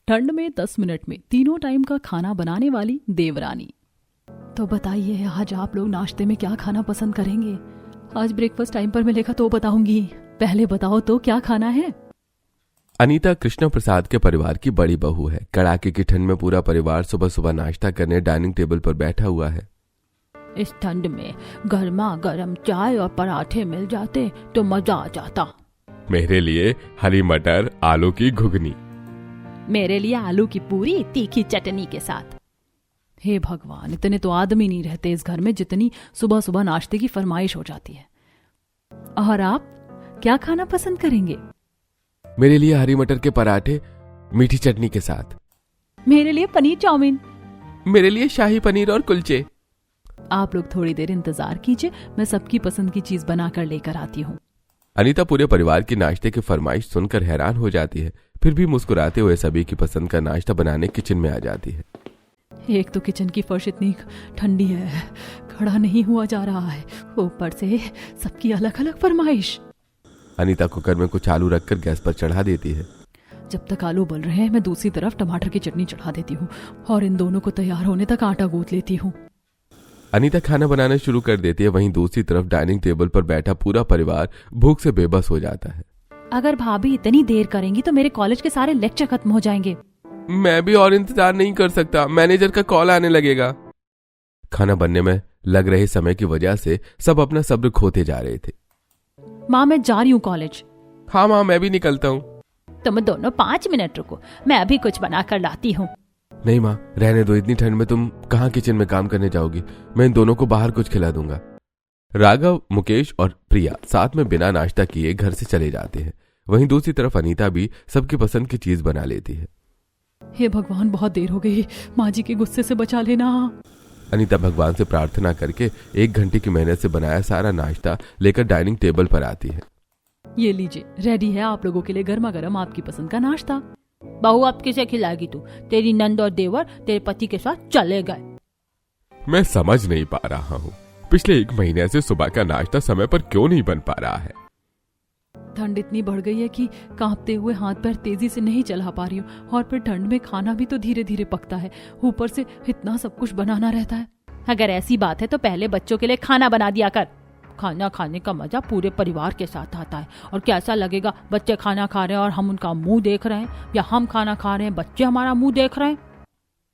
ठंड में 10 मिनट में तीनों टाइम का खाना बनाने वाली देवरानी। तो बताइए आज आप लोग नाश्ते में क्या खाना पसंद करेंगे? आज ब्रेकफास्ट टाइम पर मिलेगा तो बताऊंगी, पहले बताओ तो क्या खाना है? अनीता कृष्ण प्रसाद के परिवार की बड़ी बहू है। कड़ाके की ठंड में पूरा परिवार सुबह सुबह नाश्ता करने डाइनिंग टेबल पर बैठा हुआ है। इस ठंड में गर्मा गर्म चाय और पराठे मिल जाते तो मजा आ जाता। मेरे लिए हरी मटर आलू की घुगनी। मेरे लिए आलू की पूरी तीखी चटनी के साथ। हे भगवान, इतने तो आदमी नहीं रहते इस घर में जितनी सुबह सुबह नाश्ते की फरमाइश हो जाती है। और आप क्या खाना पसंद करेंगे? मेरे लिए हरी मटर के पराठे मीठी चटनी के साथ। मेरे लिए पनीर चाउमीन। मेरे लिए शाही पनीर और कुलचे। आप लोग थोड़ी देर इंतजार कीजिए, मैं सबकी पसंद की चीज बनाकर लेकर आती हूँ। अनीता पूरे परिवार की नाश्ते की फरमाइश सुनकर हैरान हो जाती है, फिर भी मुस्कुराते हुए सभी की पसंद का नाश्ता बनाने किचन में आ जाती है। एक तो किचन की फर्श इतनी ठंडी है, खड़ा नहीं हुआ जा रहा है, ऊपर से सबकी अलग अलग फरमाइश। अनीता कुकर में कुछ आलू रखकर गैस पर चढ़ा देती है। जब तक आलू उबल रहे हैं मैं दूसरी तरफ टमाटर की चटनी चढ़ा देती हूँ और इन दोनों को तैयार होने तक आटा गूंथ लेती हूँ। अनीता खाना बनाना शुरू कर देती है, वहीं दूसरी तरफ डाइनिंग टेबल पर बैठा पूरा परिवार भूख से बेबस हो जाता है। अगर भाभी इतनी देर करेंगी तो मेरे कॉलेज के सारे लेक्चर खत्म हो जाएंगे। मैं भी और इंतजार नहीं कर सकता, मैनेजर का कॉल आने लगेगा। खाना बनने में लग रहे समय की वजह से सब अपना सब्र खोते जा रहे थे। माँ मैं जा रही हूँ कॉलेज। हाँ माँ मैं भी निकलता हूँ। तुम दोनों 5 मिनट रुको, मैं अभी कुछ बना कर लाती हूँ। नहीं माँ रहने दो, इतनी ठंड में तुम कहाँ किचन में काम करने जाओगी, मैं इन दोनों को बाहर कुछ खिला दूंगा। राघव, मुकेश और प्रिया साथ में बिना नाश्ता किए घर से चले जाते हैं। वहीं दूसरी तरफ अनीता भी सबकी पसंद की चीज बना लेती है। हे भगवान बहुत देर हो गई, माँ जी के गुस्से से बचा लेना। अनीता भगवान से प्रार्थना करके 1 घंटे की मेहनत से बनाया सारा नाश्ता लेकर डाइनिंग टेबल पर आती है। ये लीजिए, रेडी है आप लोगों के लिए गर्मा गर्म आपकी पसंद का नाश्ता। बहू अब किसे खिलाएगी तू? तेरी नंद और देवर तेरे पति के साथ चले गए। मैं समझ नहीं पा रहा हूँ, पिछले 1 महीने से सुबह का नाश्ता समय पर क्यों नहीं बन पा रहा है। ठंड इतनी बढ़ गई है कि कांपते हुए हाथ पैर तेजी से नहीं चला पा रही हूँ, और फिर ठंड में खाना भी तो धीरे धीरे पकता है, ऊपर से इतना सब कुछ बनाना रहता है। अगर ऐसी बात है तो पहले बच्चों के लिए खाना बना दिया कर। खाना खाने का मजा पूरे परिवार के साथ आता है। और कैसा लगेगा बच्चे खाना खा रहे हैं और हम उनका मुंह देख रहे हैं, या हम खाना खा रहे हैं बच्चे हमारा मुंह देख रहे हैं?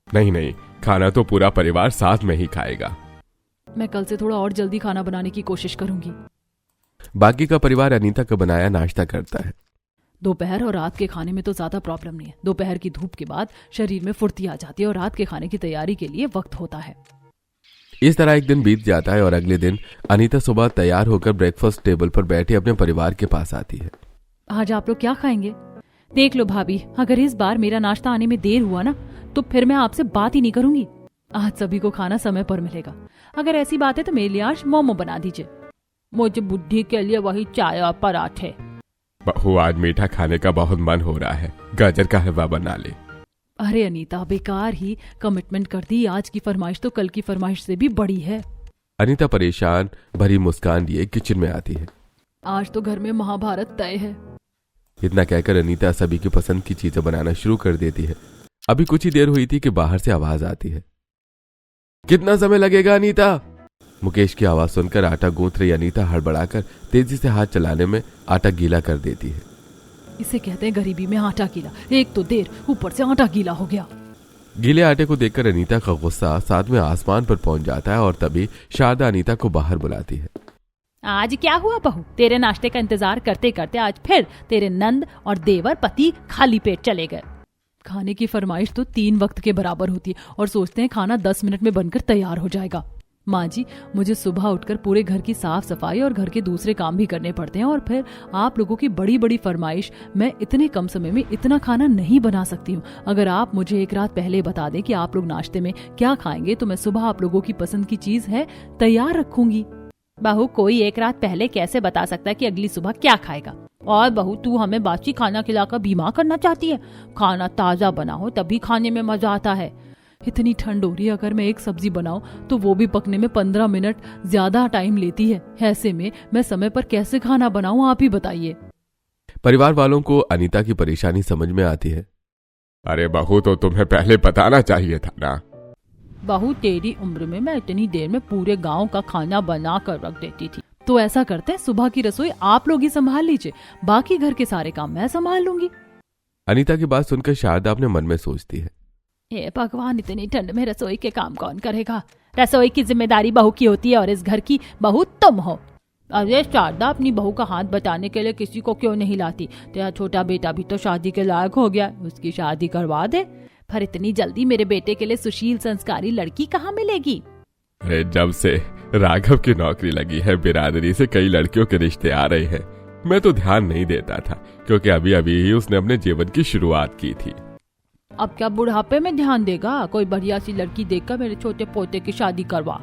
नहीं नहीं, खाना तो पूरा परिवार साथ में ही खाएगा। मैं कल से थोड़ा और जल्दी खाना बनाने की कोशिश करूंगी। बाकी का परिवार अनीता का बनाया नाश्ता करता है। दोपहर और रात के खाने में तो ज्यादा प्रॉब्लम नहीं है। दोपहर की धूप के बाद शरीर में फुर्ती आ जाती है और रात के खाने की तैयारी के लिए वक्त होता है। इस तरह एक दिन बीत जाता है और अगले दिन अनीता सुबह तैयार होकर ब्रेकफास्ट टेबल पर बैठे अपने परिवार के पास आती है। आज आप लोग क्या खाएंगे? देख लो भाभी, अगर इस बार मेरा नाश्ता आने में देर हुआ ना तो फिर मैं आपसे बात ही नहीं करूंगी। आज सभी को खाना समय पर मिलेगा। अगर ऐसी बात है तो मेरे लिए आज मोमो बना दीजिए। मुझे बुद्धि के लिए वही चाय और पराठे। बहू आज मीठा खाने का बहुत मन हो रहा है, गाजर का हलवा बना ले। अरे अनीता बेकार ही कमिटमेंट कर दी, आज की फरमाइश तो कल की फरमाइश से भी बड़ी है। अनीता परेशान भरी मुस्कान लिए किचन में आती है। आज तो घर में महाभारत तय है। इतना कहकर अनीता सभी की पसंद की चीजें बनाना शुरू कर देती है। अभी कुछ ही देर हुई थी कि बाहर से आवाज आती है। कितना समय लगेगा अनीता? मुकेश की आवाज सुनकर आटा गूंथ रही अनीता हड़बड़ाकर तेजी से हाथ चलाने में आटा गीला कर देती है। इसे कहते हैं गरीबी में आटा गीला, एक तो देर ऊपर से आटा गीला हो गया। गीले आटे को देखकर अनीता का गुस्सा साथ में आसमान पर पहुंच जाता है और तभी शारदा अनीता को बाहर बुलाती है। आज क्या हुआ बहू? तेरे नाश्ते का इंतजार करते करते आज फिर तेरे नंद और देवर पति खाली पेट चले गए। खाने की फरमाइश तो 3 वक्त के बराबर होती है और सोचते हैं खाना 10 मिनट में बनकर तैयार हो जाएगा। माँ जी, मुझे सुबह उठकर पूरे घर की साफ सफाई और घर के दूसरे काम भी करने पड़ते हैं, और फिर आप लोगों की बड़ी बड़ी फरमाइश, मैं इतने कम समय में इतना खाना नहीं बना सकती हूँ। अगर आप मुझे एक रात पहले बता दें कि आप लोग नाश्ते में क्या खाएंगे तो मैं सुबह आप लोगों की पसंद की चीज है तैयार रखूंगी। बहू कोई एक रात पहले कैसे बता सकता है कि अगली सुबह क्या खाएगा? और बहू तू हमें बासी खाना खिलाकर बीमार करना चाहती है? खाना ताजा बना हो तभी खाने में मजा आता है। इतनी ठंड हो रही है, अगर मैं एक सब्जी बनाऊं तो वो भी पकने में 15 मिनट ज्यादा टाइम लेती है। ऐसे में मैं समय पर कैसे खाना बनाऊं, आप ही बताइए। परिवार वालों को अनीता की परेशानी समझ में आती है। अरे बहू, तो तुम्हें पहले बताना चाहिए था ना। बहू, तेरी उम्र में मैं इतनी देर में पूरे गांव का खाना बना कर रख देती थी। तो ऐसा करते हैं, सुबह की रसोई आप लोग ही संभाल लीजिए, बाकी घर के सारे काम मैं संभाल लूंगी। अनीता की बात सुनकर शारदा अपने मन में सोचती है, हे भगवान, इतनी ठंड में रसोई के काम कौन करेगा? रसोई की जिम्मेदारी बहू की होती है और इस घर की बहू तुम हो। अरे शारदा, अपनी बहू का हाथ बटाने के लिए किसी को क्यों नहीं लाती? तेरा छोटा बेटा भी तो शादी के लायक हो गया, उसकी शादी करवा दे। पर इतनी जल्दी मेरे बेटे के लिए सुशील संस्कारी लड़की कहाँ मिलेगी? अरे जब से राघव की नौकरी लगी है, बिरादरी से कई लड़कियों के रिश्ते आ रहे हैं। मैं तो ध्यान नहीं देता था, क्योंकि अभी अभी ही उसने अपने जीवन की शुरुआत की थी। अब क्या बुढ़ापे में ध्यान देगा? कोई बढ़िया सी लड़की देखकर मेरे छोटे पोते की शादी करवा।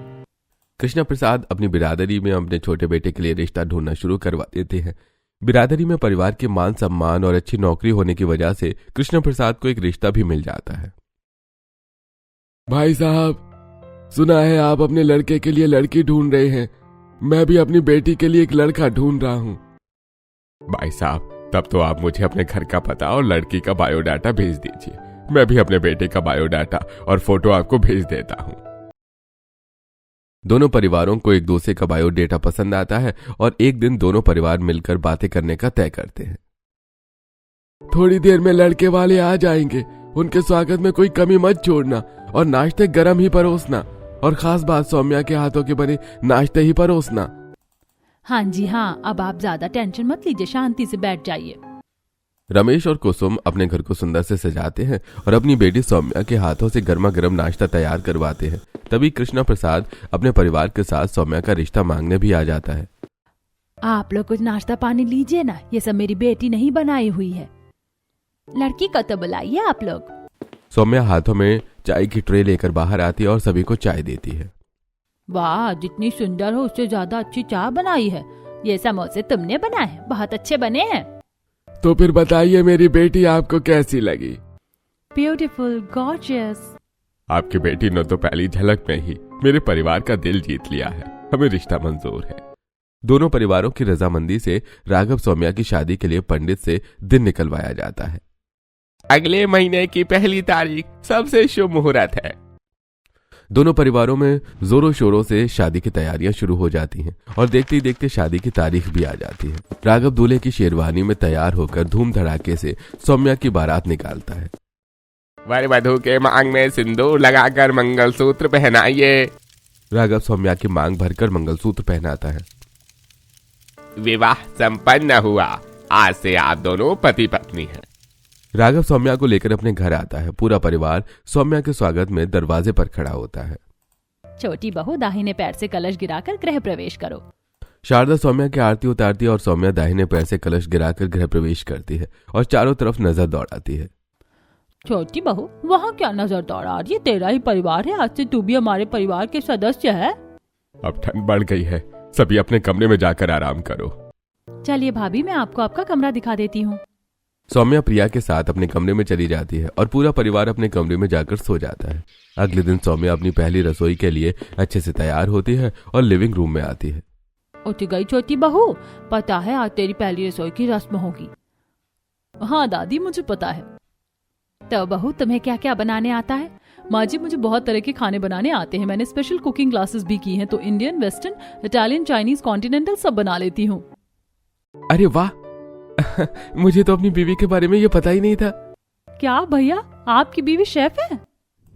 कृष्णा प्रसाद अपनी बिरादरी में अपने छोटे बेटे के लिए रिश्ता ढूंढना शुरू करवा देते हैं। बिरादरी में परिवार के मान सम्मान और अच्छी नौकरी होने की वजह से कृष्ण प्रसाद को एक रिश्ता भी मिल जाता है। भाई साहब, सुना है आप अपने लड़के के लिए लड़की ढूंढ रहे हैं। मैं भी अपनी बेटी के लिए एक लड़का ढूंढ रहा हूँ। भाई साहब, तब तो आप मुझे अपने घर का पता और लड़की का बायोडाटा भेज दीजिए। मैं भी अपने बेटे का बायोडाटा और फोटो आपको भेज देता हूँ। दोनों परिवारों को एक दूसरे का बायोडाटा पसंद आता है और एक दिन दोनों परिवार मिलकर बातें करने का तय करते हैं। थोड़ी देर में लड़के वाले आ जाएंगे, उनके स्वागत में कोई कमी मत छोड़ना और नाश्ते गरम ही परोसना, और खास बात, सौम्या के हाथों के बने नाश्ते ही परोसना। हाँ जी हाँ, अब आप ज्यादा टेंशन मत लीजिए, शांति से बैठ जाइए। रमेश और कुसुम अपने घर को सुंदर से सजाते हैं और अपनी बेटी सौम्या के हाथों से गर्मा गर्म नाश्ता तैयार करवाते हैं। तभी कृष्णा प्रसाद अपने परिवार के साथ सौम्या का रिश्ता मांगने भी आ जाता है। आप लोग कुछ नाश्ता पानी लीजिए ना, ये सब मेरी बेटी नहीं बनाई हुई है। लड़की को तो बुलाइए आप लोग। सौम्या हाथों में चाय की ट्रे लेकर बाहर आती है और सभी को चाय देती है। वाह, जितनी सुंदर हो उससे ज्यादा अच्छी चाय बनाई है। ये समोसे तुमने बनाए हैं, बहुत अच्छे बने हैं। तो फिर बताइए मेरी बेटी आपको कैसी लगी? Beautiful, gorgeous. आपकी बेटी ने तो पहली झलक में ही मेरे परिवार का दिल जीत लिया है। हमें रिश्ता मंजूर है। दोनों परिवारों की रजामंदी से राघव सौम्या की शादी के लिए पंडित से दिन निकलवाया जाता है। अगले महीने की 1 तारीख सबसे शुभ मुहूर्त है। दोनों परिवारों में जोरों शोरों से शादी की तैयारियां शुरू हो जाती हैं और देखते ही देखते शादी की तारीख भी आ जाती है। राघव दूल्हे की शेरवानी में तैयार होकर धूम धड़ाके से सौम्या की बारात निकालता है। वर वधू के मांग में सिंदूर लगाकर मंगलसूत्र पहनाइए। राघव सौम्या की मांग भरकर मंगलसूत्र पहनाता है। विवाह संपन्न हुआ, आज से आप दोनों पति पत्नी हैं। राघव सौम्या को लेकर अपने घर आता है। पूरा परिवार सौम्या के स्वागत में दरवाजे पर खड़ा होता है। छोटी बहू, दाहिने पैर से कलश गिराकर गृह प्रवेश करो। शारदा सौम्या की आरती उतारती है और सौम्या दाहिने पैर से कलश गिराकर गृह प्रवेश करती है और चारों तरफ नजर दौड़ाती है। छोटी बहू, वहाँ क्या नजर दौड़ा रही है? तेरा ही परिवार है, आज से तू भी हमारे परिवार के सदस्य है। अब ठंड बढ़ गई है, सभी अपने कमरे में जाकर आराम करो। चलिए भाभी, मैं आपको आपका कमरा दिखा देती हूँ। सौम्या प्रिया के साथ अपने कमरे में चली जाती है और पूरा परिवार अपने कमरे में जाकर सो जाता है। अगले दिन सौम्या अपनी पहली रसोई के लिए अच्छे से तैयार होती है और लिविंग रूम में आती है। उठ गई छोटी बहू, पता है आज तेरी पहली रसोई की रस्म होगी। हाँ दादी, मुझे पता है। तो बहू, तुम्हें क्या क्या बनाने आता है? माँ जी, मुझे बहुत तरह के खाने बनाने आते हैं। मैंने स्पेशल कुकिंग क्लासेस भी की हैं, तो Indian, western, Italian, Chinese, continental सब बना लेती हूँ। अरे वाह, मुझे तो अपनी बीवी के बारे में ये पता ही नहीं था। क्या भैया, आपकी बीवी शेफ है?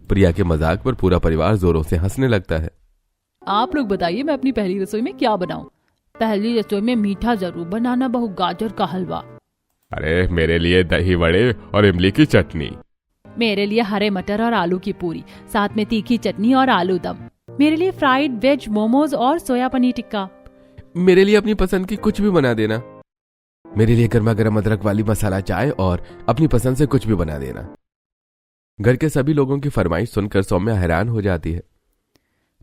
प्रिया के मजाक पर पूरा परिवार जोरों से हंसने लगता है। आप लोग बताइए, मैं अपनी पहली रसोई में क्या बनाऊं? पहली रसोई में मीठा जरूर बनाना बहू, गाजर का हलवा। अरे मेरे लिए दही वड़े और इमली की चटनी। मेरे लिए हरे मटर और आलू की पूरी, साथ में तीखी चटनी और आलू दम। मेरे लिए फ्राइड वेज मोमोज और सोया पनीर टिक्का। मेरे लिए अपनी पसंद की कुछ भी बना देना। मेरे लिए गर्मा गर्म अदरक वाली मसाला चाय और अपनी पसंद से कुछ भी बना देना। घर के सभी लोगों की फरमाइश सुनकर सौम्या हैरान हो जाती है।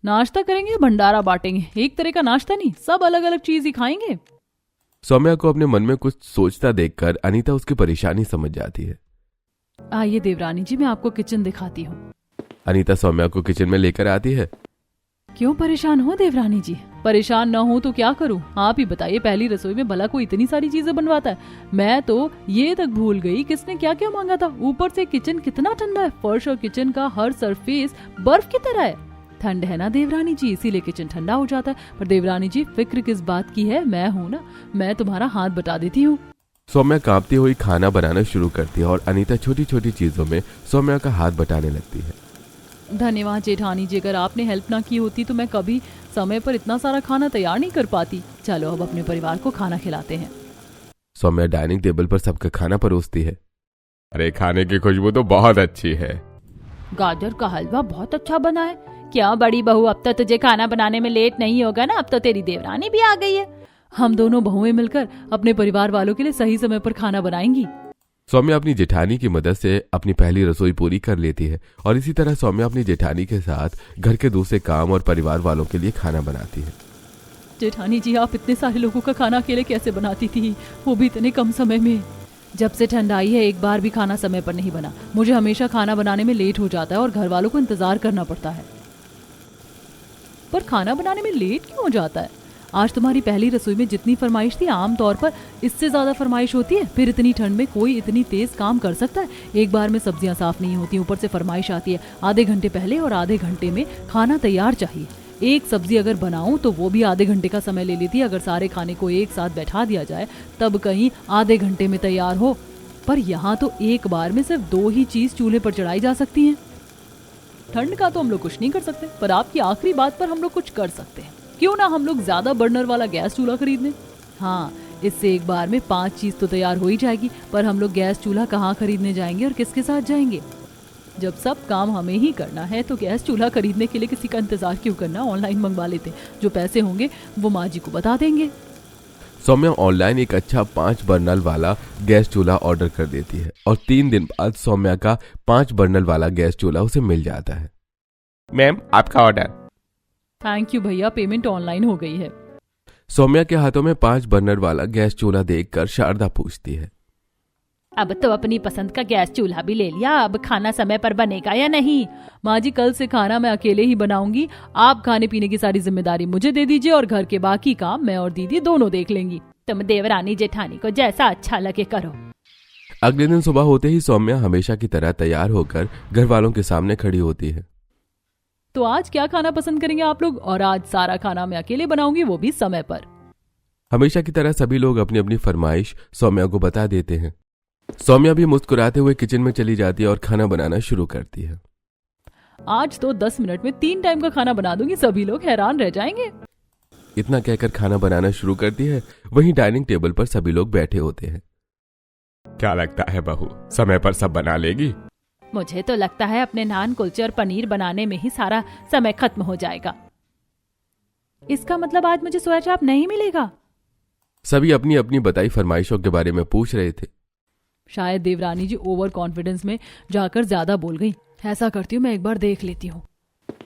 नाश्ता करेंगे, भंडारा बांटेंगे, एक तरह का नाश्ता नहीं, सब अलग अलग चीज ही खाएंगे। सौम्या को अपने मन में कुछ सोचता देखकर अनीता उसकी परेशानी समझ जाती है। आइए देवरानी जी, मैं आपको किचन दिखाती हूँ। अनीता सौम्या को किचन में लेकर आती है। क्यों परेशान हो देवरानी जी? परेशान न हो तो क्या करूं? आप ही बताइए, पहली रसोई में भला कोई इतनी सारी चीजें बनवाता है? मैं तो ये तक भूल गई किसने क्या क्या मांगा था। ऊपर से किचन कितना ठंडा है, फर्श और किचन का हर सरफेस बर्फ की तरह है। ठंड है ना देवरानी जी, इसीलिए किचन ठंडा हो जाता है। पर देवरानी जी फिक्र किस बात की है, मैं हूँ ना, मैं तुम्हारा हाथ बटा देती हूँ। सौम्या कांपती हुई खाना बनाना शुरू करती है और अनीता छोटी छोटी चीजों में सौम्या का हाथ बटाने लगती है। धन्यवाद जेठानी जी, अगर आपने हेल्प ना की होती तो मैं कभी समय पर इतना सारा खाना तैयार नहीं कर पाती। चलो अब अपने परिवार को खाना खिलाते हैं। सौम्या डाइनिंग टेबल पर सबका खाना परोसती है। अरे खाने की खुशबू तो बहुत अच्छी है। गाजर का हलवा बहुत अच्छा बना है। क्या बड़ी बहू, अब तो तुझे खाना बनाने में लेट नहीं होगा ना? अब तो तेरी देवरानी भी आ गई है। हम दोनों बहुएं मिलकर अपने परिवार वालों के लिए सही समय पर खाना बनाएंगी। सौम्या अपनी जेठानी की मदद से अपनी पहली रसोई पूरी कर लेती है और इसी तरह सौम्या अपनी जेठानी के साथ घर के दूसरे काम और परिवार वालों के लिए खाना बनाती है। जेठानी जी, आप इतने सारे लोगों का खाना अकेले कैसे बनाती थी, वो भी इतने कम समय में? जब से ठंड आई है एक बार भी खाना समय पर नहीं बना। मुझे हमेशा खाना बनाने में लेट हो जाता है और घर वालों को इंतजार करना पड़ता है। पर खाना बनाने में लेट क्यों हो जाता है? आज तुम्हारी पहली रसोई में जितनी फरमाइश थी, आमतौर पर इससे ज्यादा फरमाइश होती है। फिर इतनी ठंड में कोई इतनी तेज काम कर सकता है? एक बार में सब्जियां साफ नहीं होती, ऊपर से फरमाइश आती है आधे घंटे पहले और आधे घंटे में खाना तैयार चाहिए। एक सब्जी अगर बनाऊं तो वो भी आधे घंटे का समय ले लेती है। अगर सारे खाने को एक साथ बैठा दिया जाए तब कहीं आधे घंटे में तैयार हो। पर यहाँ तो एक बार में सिर्फ 2 ही चीज चूल्हे पर चढ़ाई जा सकती हैं। ठंड का तो हम लोग कुछ नहीं कर सकते, पर आपकी आखिरी बात पर हम लोग कुछ कर सकते हैं। क्यों ना हम लोग ज्यादा बर्नर वाला गैस चूल्हा खरीद लें? हाँ, इससे एक बार में 5 चीज तो तैयार हो ही जाएगी। पर हम लोग गैस चूल्हा कहाँ खरीदने जाएंगे और किसके साथ जाएंगे? जब सब काम हमें ही करना है तो गैस चूल्हा खरीदने के लिए किसी का इंतजार क्यों करना? ऑनलाइन मंगवा लेते हैं, जो पैसे होंगे वो माँ जी को बता देंगे। सौम्या ऑनलाइन एक अच्छा 5 बर्नल वाला गैस चूल्हा ऑर्डर कर देती है और 3 दिन बाद सौम्या का 5 बर्नल वाला गैस चूल्हा उसे मिल जाता है। मैम, आपका ऑर्डर। थैंक यू भैया, पेमेंट ऑनलाइन हो गई है। सौम्या के हाथों में 5 बर्नर वाला गैस चूल्हा देखकर शारदा पूछती है, अब तो अपनी पसंद का गैस चूल्हा भी ले लिया, अब खाना समय पर बनेगा या नहीं? माँ जी, कल से खाना मैं अकेले ही बनाऊंगी। आप खाने पीने की सारी जिम्मेदारी मुझे दे दीजिए और घर के बाकी काम मैं और दीदी दोनों देख लेंगी। तुम देवरानी जेठानी को जैसा अच्छा लगे करो। अगले दिन सुबह होते ही सौम्या हमेशा की तरह तैयार होकर घर वालों के सामने खड़ी होती है। तो आज क्या खाना पसंद करेंगे आप लोग? और आज सारा खाना मैं अकेले बनाऊंगी, वो भी समय पर। हमेशा की तरह सभी लोग अपनी अपनी फरमाइश सौम्या को बता देते हैं। सौम्या भी मुस्कुराते हुए किचन में चली जाती है और खाना बनाना शुरू करती है। आज तो 10 मिनट में 3 टाइम का खाना बना दूंगी, सभी लोग हैरान रह जाएंगे। इतना कहकर खाना बनाना शुरू करती है। वहीं डाइनिंग टेबल पर सभी लोग बैठे होते हैं। क्या लगता है बहू, समय पर सब बना लेगी? मुझे तो लगता है अपने नान, कुलचे और पनीर बनाने में ही सारा समय खत्म हो जाएगा। इसका मतलब आज मुझे सोया चाप नहीं मिलेगा? सभी अपनी अपनी बताई फरमाइशों के बारे में पूछ रहे थे। शायद देवरानी जी ओवर कॉन्फिडेंस में जाकर ज्यादा बोल गई। ऐसा करती हूँ, मैं एक बार देख लेती हूँ।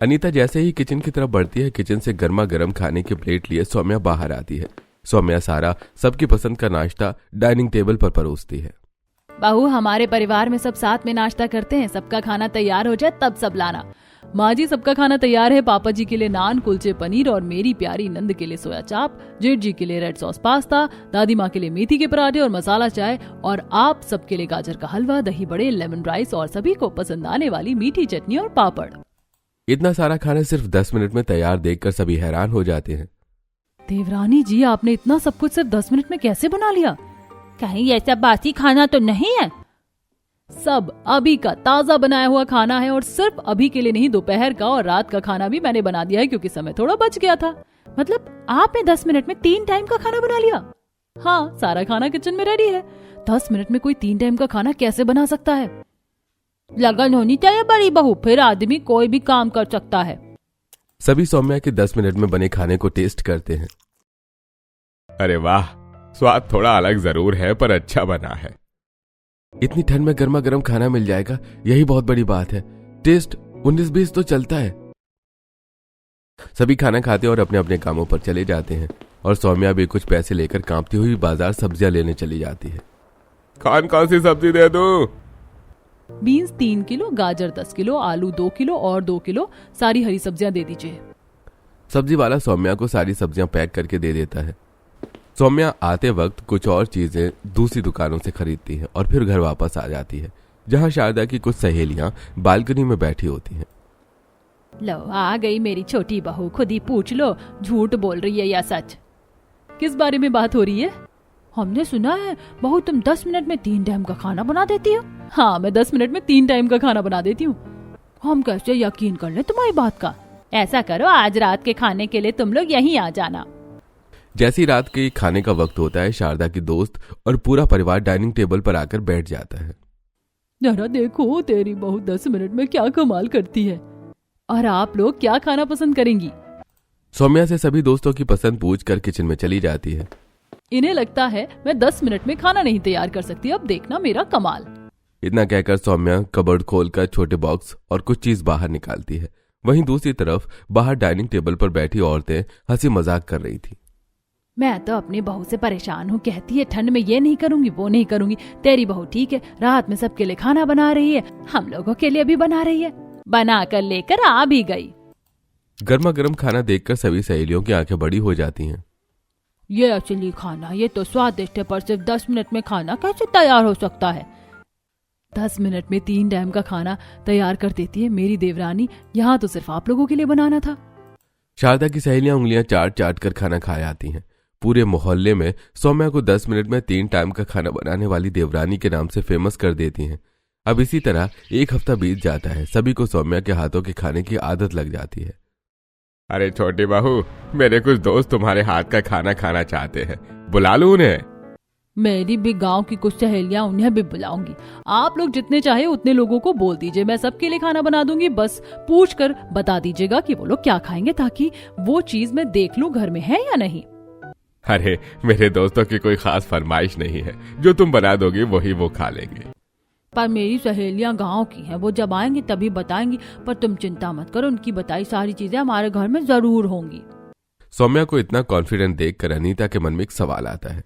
अनीता जैसे ही किचन की तरफ बढ़ती है, किचन से गर्मा गर्म खाने की प्लेट लिए सौम्या बाहर आती है। सौम्या सारा सबकी पसंद का नाश्ता डाइनिंग टेबल पर परोसती है। बहू, हमारे परिवार में सब साथ में नाश्ता करते हैं, सबका खाना तैयार हो जाए तब सब लाना। माँ जी, सबका खाना तैयार है। पापा जी के लिए नान, कुलचे, पनीर और मेरी प्यारी नंद के लिए सोया चाप, जेठ जी के लिए रेड सॉस पास्ता, दादी माँ के लिए मेथी के पराठे और मसाला चाय, और आप सबके लिए गाजर का हलवा, दही बड़े, लेमन राइस और सभी को पसंद आने वाली मीठी चटनी और पापड़। इतना सारा खाना सिर्फ 10 मिनट में तैयार देखकर सभी हैरान हो जाते हैं। देवरानी जी, आपने इतना सब कुछ सिर्फ 10 मिनट में कैसे बना लिया? कहीं ये सब बासी खाना तो नहीं है? सब अभी का ताजा बनाया हुआ खाना है और सिर्फ अभी के लिए नहीं, दोपहर का और रात का खाना भी मैंने बना दिया है क्योंकि समय थोड़ा बच गया था। मतलब आपने 10 मिनट में 3 टाइम का खाना बना लिया? हाँ, सारा खाना किचन में रेडी है। 10 मिनट में कोई 3 टाइम का खाना कैसे बना सकता है? लगन होनी चाहिए बड़ी बहू, फिर आदमी कोई भी काम कर सकता है। सभी सौम्या के 10 मिनट में बने खाने को टेस्ट करते हैं। अरे वाह, स्वाद थोड़ा अलग जरूर है पर अच्छा बना है। इतनी ठंड में गर्मा गर्म खाना मिल जाएगा, यही बहुत बड़ी बात है। टेस्ट 19-20 तो चलता है। सभी खाना खाते और अपने अपने कामों पर चले जाते हैं और सौम्या भी कुछ पैसे लेकर कांपती हुई बाजार सब्जियां लेने चली जाती है। कौन कौन सी सब्जी दे दूं? बीन्स 3 किलो, गाजर 10 किलो, आलू 2 किलो और 2 किलो सारी हरी सब्जियां दे दीजिए। सब्जी वाला सौम्या को सारी सब्जियां पैक करके दे देता है। सौम्या आते वक्त कुछ और चीजें दूसरी दुकानों से खरीदती है और फिर घर वापस आ जाती है, जहां शारदा की कुछ सहेलियां बालकनी में बैठी होती हैं। लो आ गई मेरी छोटी बहू, खुद ही पूछ लो झूठ बोल रही है या सच। किस बारे में बात हो रही है? हमने सुना है बहू तुम 10 मिनट में 3 टाइम का खाना बना देती हो। हाँ, मैं 10 मिनट में 3 टाइम का खाना बना देती हूँ। हम कैसे यकीन कर ले तुम्हारी बात का? ऐसा करो, आज रात के खाने के लिए तुम लोग यहीं आ जाना। जैसी रात के खाने का वक्त होता है, शारदा की दोस्त और पूरा परिवार डाइनिंग टेबल पर आकर बैठ जाता है। जरा देखो तेरी बहू 10 मिनट में क्या कमाल करती है। और आप लोग क्या खाना पसंद करेंगी? सौम्या से सभी दोस्तों की पसंद पूछकर किचन में चली जाती है। इन्हें लगता है मैं 10 मिनट में खाना नहीं तैयार कर सकती, अब देखना मेरा कमाल। इतना कहकर सौम्या कबर्ड खोलकर छोटे बॉक्स और कुछ चीज बाहर निकालती है। वहीं दूसरी तरफ बाहर डाइनिंग टेबल पर बैठी औरतें हंसी मजाक कर रही थी। मैं तो अपनी बहू से परेशान हूँ, कहती है ठंड में ये नहीं करूंगी वो नहीं करूंगी। तेरी बहू ठीक है, रात में सबके लिए खाना बना रही है, हम लोगों के लिए भी बना रही है। बना कर लेकर आ भी गई। गर्मा गर्म खाना देखकर सभी सहेलियों की आंखें बड़ी हो जाती हैं। ये असली खाना, ये तो स्वादिष्ट है, पर सिर्फ 10 मिनट में खाना कैसे तैयार हो सकता है? 10 मिनट में 3 टाइम का खाना तैयार कर देती है मेरी देवरानी, यहाँ तो सिर्फ आप लोगों के लिए बनाना था। शारदा की सहेलियां उंगलियां चाट चाट कर खाना खाए आती हैं। पूरे मोहल्ले में सौम्या को 10 मिनट में 3 टाइम का खाना बनाने वाली देवरानी के नाम से फेमस कर देती हैं। अब इसी तरह एक हफ्ता बीत जाता है। सभी को सौम्या के हाथों के खाने की आदत लग जाती है। अरे छोटी बहू, मेरे कुछ दोस्त तुम्हारे हाथ का खाना खाना चाहते हैं, बुला लूं उन्हें? मेरी भी गांव की कुछ सहेलियां, उन्हें भी बुलाऊंगी। आप लोग जितने चाहे उतने लोगों को बोल दीजिए, मैं सबके लिए खाना बना दूंगी। बस पूछ कर बता दीजिएगा कि वो लोग क्या खाएंगे, ताकि वो चीज मैं देख लूं घर में है या नहीं। अरे मेरे दोस्तों की कोई खास फरमाइश नहीं है, जो तुम बना दोगी वही वो खा लेंगे। पर मेरी सहेलियां गांव की हैं, वो जब आएंगी तभी बताएंगी। पर तुम चिंता मत करो, उनकी बताई सारी चीजें हमारे घर में जरूर होंगी। सौम्या को इतना कॉन्फिडेंट देखकर अनीता के मन में एक सवाल आता है।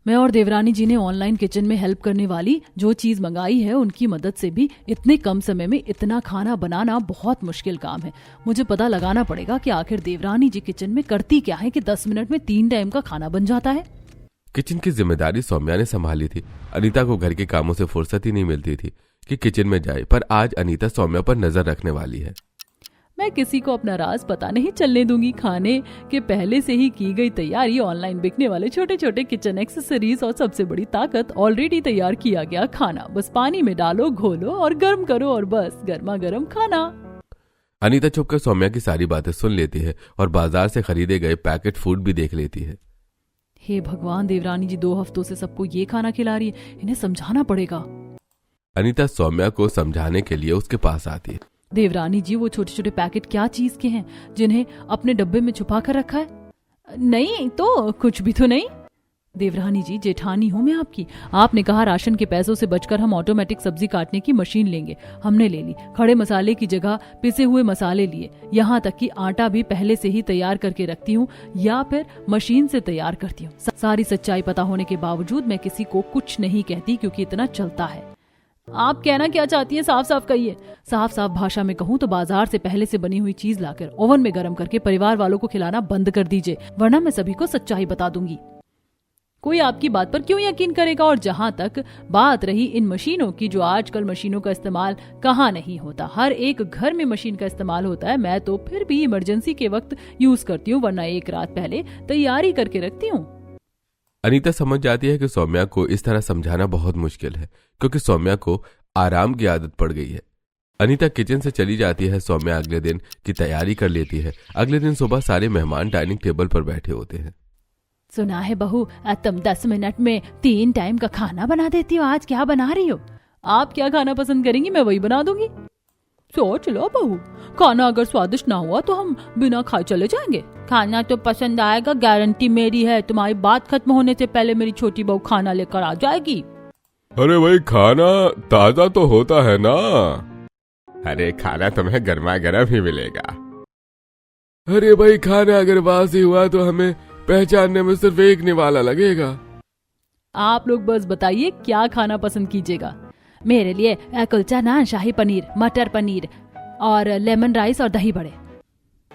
मैं और देवरानी जी ने ऑनलाइन किचन में हेल्प करने वाली जो चीज मंगाई है, उनकी मदद से भी इतने कम समय में इतना खाना बनाना बहुत मुश्किल काम है। मुझे पता लगाना पड़ेगा कि आखिर देवरानी जी किचन में करती क्या है कि 10 मिनट में 3 टाइम का खाना बन जाता है। किचन की जिम्मेदारी सौम्या ने संभाली थी। अनीता को घर के कामों से फुर्सत ही नहीं मिलती थी कि किचन में जाए, पर आज अनीता सौम्या पर नजर रखने वाली है। मैं किसी को अपना राज पता नहीं चलने दूंगी। खाने के पहले से ही की गई तैयारी, ऑनलाइन बिकने वाले छोटे छोटे किचन एक्सेसरीज और सबसे बड़ी ताकत, ऑलरेडी तैयार किया गया खाना। बस पानी में डालो, घोलो और गर्म करो और बस गर्मा गर्म खाना। अनीता छुपकर सौम्या की सारी बातें सुन लेती है और बाजार से खरीदे गए पैकेट फूड भी देख लेती है। हे भगवान, देवरानी जी 2 हफ्तों से सबको ये खाना खिला रही है, इन्हें समझाना पड़ेगा। अनीता सौम्या को समझाने के लिए उसके पास आती है। देवरानी जी, वो छोटे छोटे पैकेट क्या चीज के हैं जिन्हें अपने डब्बे में छुपा कर रखा है? नहीं तो कुछ भी तो नहीं। देवरानी जी, जेठानी हूँ मैं आपकी। आपने कहा राशन के पैसों से बचकर हम ऑटोमेटिक सब्जी काटने की मशीन लेंगे, हमने ले ली। खड़े मसाले की जगह पिसे हुए मसाले लिए, यहाँ तक कि आटा भी पहले से ही तैयार करके रखती हूँ या फिर मशीन से तैयार करती हूँ। सारी सच्चाई पता होने के बावजूद मैं किसी को कुछ नहीं कहती, क्योंकि इतना चलता है। आप कहना क्या चाहती है, साफ साफ कहिए। साफ साफ भाषा में कहूँ तो बाजार से पहले से बनी हुई चीज लाकर ओवन में गर्म करके परिवार वालों को खिलाना बंद कर दीजिए, वरना मैं सभी को सच्चाई बता दूंगी। कोई आपकी बात पर क्यों यकीन करेगा? और जहां तक बात रही इन मशीनों की, जो आजकल मशीनों का इस्तेमाल कहाँ नहीं होता, हर एक घर में मशीन का इस्तेमाल होता है। मैं तो फिर भी इमरजेंसी के वक्त यूज करती हूँ, वरना एक रात पहले तैयारी करके रखती हूँ। अनीता समझ जाती है कि सौम्या को इस तरह समझाना बहुत मुश्किल है, क्योंकि सौम्या को आराम की आदत पड़ गई है। अनीता किचन से चली जाती है। सौम्या अगले दिन की तैयारी कर लेती है। अगले दिन सुबह सारे मेहमान डाइनिंग टेबल पर बैठे होते हैं। सुना है बहू, तुम 10 मिनट में 3 टाइम का खाना बना देती हो। आज क्या बना रही हो? आप क्या खाना पसंद करेंगी, मैं वही बना दूंगी। सोच लो बहू, खाना अगर स्वादिष्ट ना हुआ तो हम बिना खाए चले जाएंगे। खाना तो पसंद आएगा, गारंटी मेरी है। तुम्हारी बात खत्म होने से पहले मेरी छोटी बहू खाना लेकर आ जाएगी। अरे भाई, खाना ताजा तो होता है ना? अरे खाना तुम्हें गर्मा गर्म ही मिलेगा। अरे भाई, खाना अगर बासी हुआ तो हमें पहचानने में सिर्फ एक निवाला लगेगा। आप लोग बस बताइए क्या खाना पसंद कीजिएगा। मेरे लिए कुलचा नान, शाही पनीर, मटर पनीर और लेमन राइस और दही बड़े।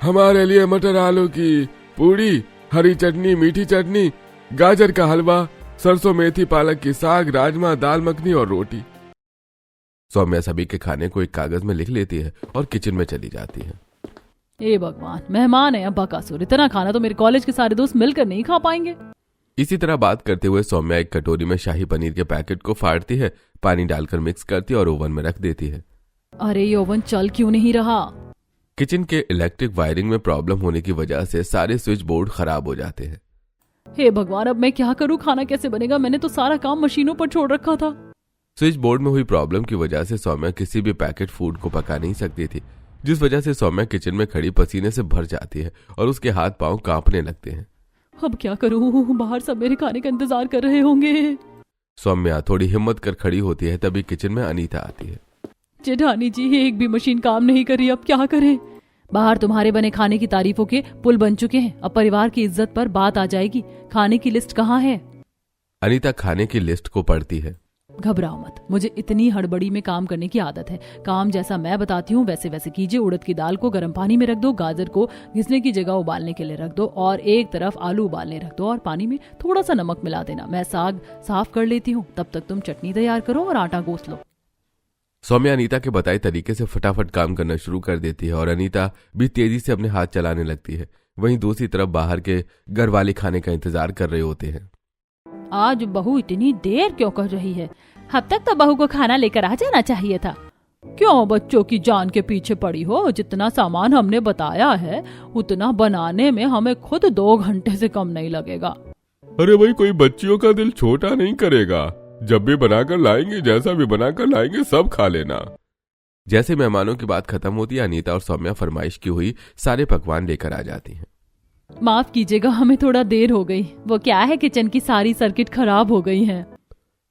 हमारे लिए मटर आलू की पूड़ी, हरी चटनी, मीठी चटनी, गाजर का हलवा, सरसों मेथी पालक की साग, राजमा, दाल मखनी और रोटी। सौम्या सभी के खाने को एक कागज में लिख लेती है और किचन में चली जाती है। ए भगवान, मेहमान है अब्बा कासुर, इतना खाना तो मेरे कॉलेज के सारे दोस्त मिलकर नहीं खा पाएंगे। इसी तरह बात करते हुए सौम्या एक कटोरी में शाही पनीर के पैकेट को फाड़ती है, पानी डालकर मिक्स करती है और ओवन में रख देती है। अरे ये ओवन चल क्यों नहीं रहा? किचन के इलेक्ट्रिक वायरिंग में प्रॉब्लम होने की वजह से सारे स्विच बोर्ड खराब हो जाते हैं। हे भगवान, अब मैं क्या करूं? खाना कैसे बनेगा? मैंने तो सारा काम मशीनों पर छोड़ रखा था। स्विच बोर्ड में हुई प्रॉब्लम की वजह से सौम्या किसी भी पैकेट फूड को पका नहीं सकती थी, जिस वजह से सौम्या किचन में खड़ी पसीने से भर जाती है और उसके हाथ पांव कांपने लगते हैं। अब क्या करूं? बाहर सब मेरे खाने का इंतजार कर रहे होंगे। सौम्या थोड़ी हिम्मत कर खड़ी होती है, तभी किचन में अनीता आती है। जेठानी जी, एक भी मशीन काम नहीं कर रही, अब क्या करें? बाहर तुम्हारे बने खाने की तारीफों के पुल बन चुके हैं, अब परिवार की इज्जत पर बात आ जाएगी। खाने की लिस्ट कहाँ है? अनीता खाने की लिस्ट को पढ़ती है। घबराओ मत, मुझे इतनी हड़बड़ी में काम करने की आदत है। काम जैसा मैं बताती हूँ वैसे वैसे कीजिए। उड़द की दाल को गर्म पानी में रख दो, गाजर को घिसने की जगह उबालने के लिए रख दो और एक तरफ आलू उबालने रख दो और पानी में थोड़ा सा नमक मिला देना। मैं साग साफ कर लेती हूँ, तब तक तुम चटनी तैयार करो और आटा गूंथ लो। सौम्या अनीता के बताए तरीके से फटाफट काम करना शुरू कर देती है और अनीता भी तेजी से अपने हाथ चलाने लगती है। वहीं दूसरी तरफ बाहर के घर वाले खाने का इंतजार कर रहे होते हैं। आज बहू इतनी देर क्यों कर रही है? अब तक तो बहू को खाना लेकर आ जाना चाहिए था। क्यों बच्चों की जान के पीछे पड़ी हो? जितना सामान हमने बताया है उतना बनाने में हमें खुद 2 घंटे से कम नहीं लगेगा। अरे भाई, कोई बच्चियों का दिल छोटा नहीं करेगा। जब भी बनाकर लाएंगे, जैसा भी बनाकर लाएंगे, सब खा लेना। जैसे मेहमानों की बात खत्म होती है, अनीता और सौम्या फरमाइश की हुई सारे पकवान लेकर आ जाती हैं। माफ कीजिएगा, हमें थोड़ा देर हो गई। वो क्या है, किचन की सारी सर्किट खराब हो गई है।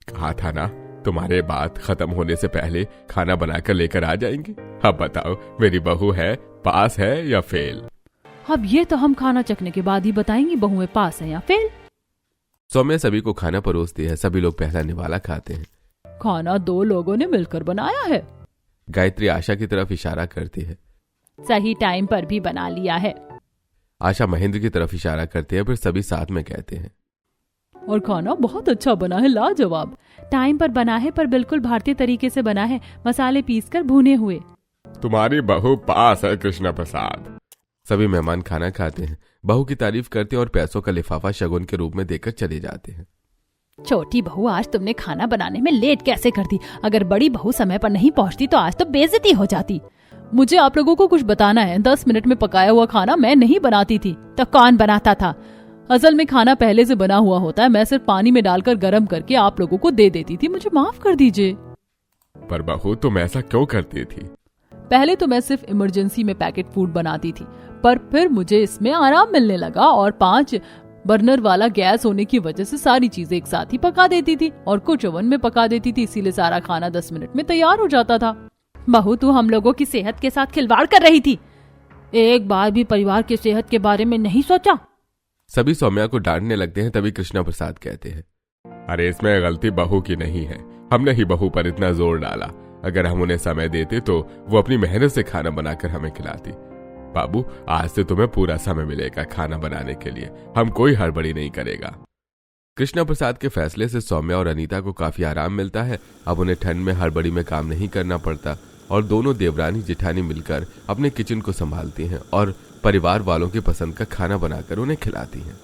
कहा था ना, तुम्हारे बात खत्म होने से पहले खाना बनाकर लेकर आ जाएंगे। अब बताओ, मेरी बहू है पास है या फेल? अब ये तो हम खाना चखने के बाद ही बताएंगी बहुएं पास है या फेल। सौम्या सभी को खाना परोसती है। सभी लोग पहला निवाला खाते हैं। खाना 2 लोगों ने मिलकर बनाया है। गायत्री आशा की तरफ इशारा करती है। सही टाइम पर भी बना लिया है। आशा महेंद्र की तरफ इशारा करती है, फिर सभी साथ में कहते हैं। और खाना बहुत अच्छा बना है, लाजवाब। टाइम पर बना है, पर बिल्कुल भारतीय तरीके से बना है, मसाले पीसकर भुने हुए। तुम्हारी बहू पास है कृष्णा प्रसाद। सभी मेहमान खाना खाते हैं, बहू की तारीफ करते हैं और पैसों का लिफाफा शगुन के रूप में देकर चले जाते हैं। छोटी बहू, आज तुमने खाना बनाने में लेट कैसे कर दी? अगर बड़ी बहू समय पर नहीं पहुंचती तो आज तो बेइज्जती हो जाती। मुझे आप लोगों को कुछ बताना है। 10 मिनट में पकाया हुआ खाना मैं नहीं बनाती थी तो कौन बनाता था? असल में खाना पहले से बना हुआ होता है, मैं सिर्फ पानी में डालकर गर्म करके आप लोगों को दे देती थी। मुझे माफ कर दीजिए। पर बहू, तुम ऐसा क्यों करती थी? पहले तो मैं सिर्फ इमरजेंसी में पैकेट फूड बनाती थी, पर फिर मुझे इसमें आराम मिलने लगा और 5 बर्नर वाला गैस होने की वजह से सारी चीजें एक साथ ही पका देती थी और कुछ ओवन में पका देती थी, इसीलिए सारा खाना 10 मिनट में तैयार हो जाता था। बहू, तू हम लोगों की सेहत के साथ खिलवाड़ कर रही थी। एक बार भी परिवार की सेहत के बारे में नहीं सोचा। सभी सौम्या को डांटने लगते हैं, तभी कृष्णा प्रसाद कहते हैं। अरे इसमें गलती बहू की नहीं है, हमने ही बहू पर इतना जोर डाला। अगर हम उन्हें समय देते तो वो अपनी मेहनत से खाना बनाकर हमें खिलाती। बाबू, आज से तुम्हें पूरा समय मिलेगा खाना बनाने के लिए, हम कोई हड़बड़ी नहीं करेगा। कृष्णा प्रसाद के फैसले से सौम्या और अनीता को काफी आराम मिलता है। अब उन्हें ठंड में हड़बड़ी में काम नहीं करना पड़ता और दोनों देवरानी जेठानी मिलकर अपने किचन को संभालती हैं और परिवार वालों की पसंद का खाना बनाकर उन्हें खिलाती हैं।